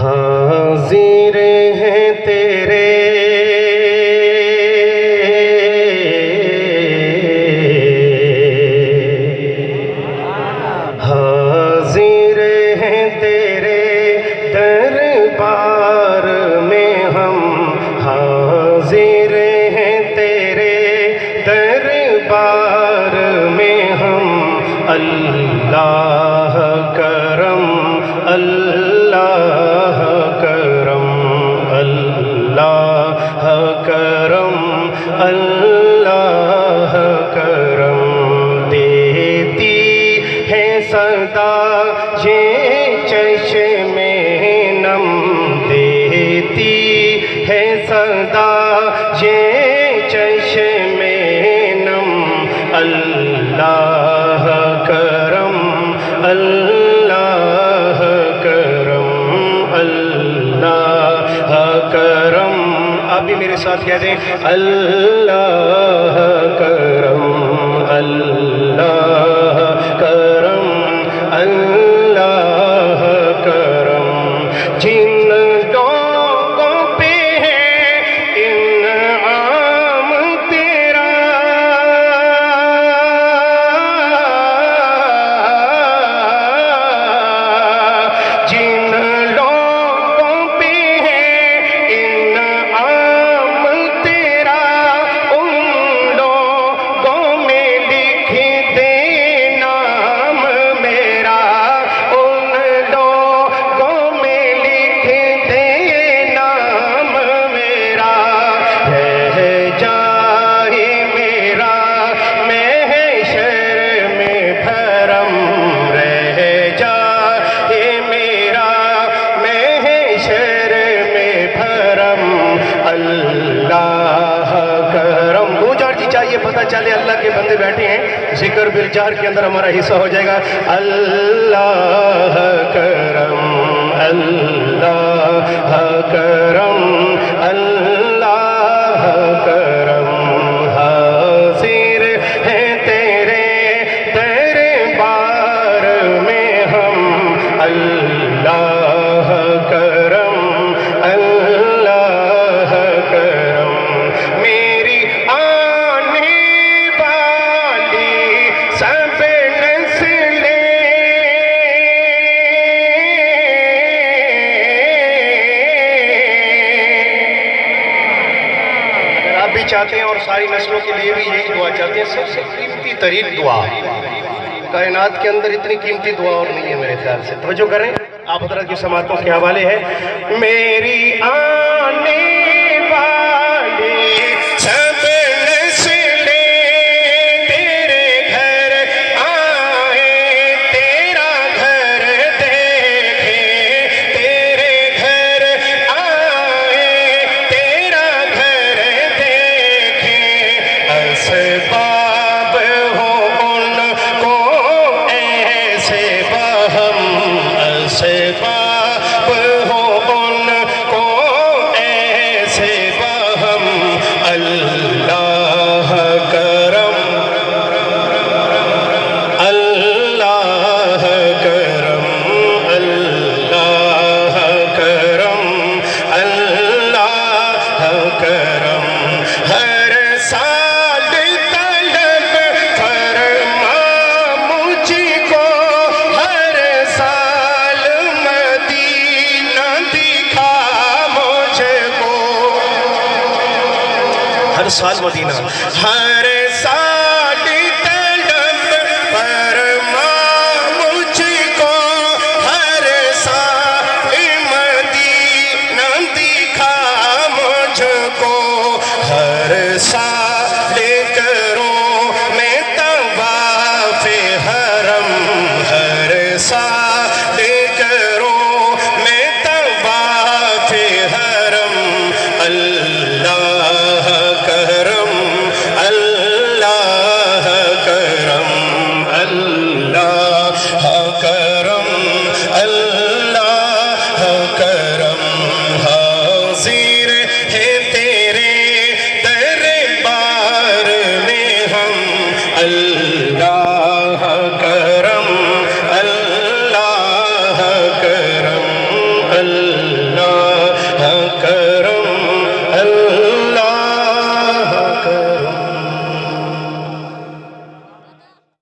حاضر ہیں تیرے حاضر ہیں تیرے دربار میں ہم حاضر ہیں تیرے دربار میں ہم اللہ کرم اللہ کرم اللہ کرم اللہ کرم دیتی ہے صدا یہ چشم نم دیتی ہے صدا یہ چشم نم اللہ کرم اللہ کرم اللہ کرم آپ بھی میرے ساتھ کہہ دیں اللہ کرم اللہ کرم اللہ کرم جن لوگوں پہ ہے انعام تیرا جن لوگوں پہ ہے انعام تیرا ان لوگوں میں لکھ دے نام میرا ان لوگوں میں لکھ دے نام میرا ہے جائے میرا محشر میں بھرم رہ جائے میرا محشر میں بھرم اللہ کرم گونجار جی چاہیے پتہ چلے اللہ کے بندے بیٹھے ہیں ذکر بالجہر کے اندر ہمارا حصہ ہو جائے گا اللہ کرم اللہ کرم اللہ کرم حاضر ہیں تیرے دربار میں ہم اللہ کرم اللہ کرم میری آنے والی سب نسلیں اگر آپ بھی چاہتے ہیں اور ساری نسلوں کے لیے بھی یہی دعا چاہتے ہیں سب سے قیمتی ترین دعا کائنات کے اندر اتنی قیمتی دعا اور نہیں ہے میرے خیال سے توجہ کریں آپ حضرت کی سماعتوں کے حوالے ہے میری آنے والی سب نسلیں تیرے گھر آئیں تیرا گھر دیکھیں تیرے گھر آئیں تیرا گھر دیکھیں اسباب ہو ان کو ایسے بہم اسباب ہو ان کو ایسے بہم اللہ کرم اللہ کرم اللہ کرم اللہ کرم ہر سال طلب فرما مجھ کو ہر سال مدینہ دکھا مجھ کو ہر سال مدینہ ہر سال طلب فرما مجھ کو ہر سال مدینہ دکھا مجھ کو ہر سال کروں میں طواف حرم ہر سال کروں میں طواف حرم اللہ کرم اللہ وسلم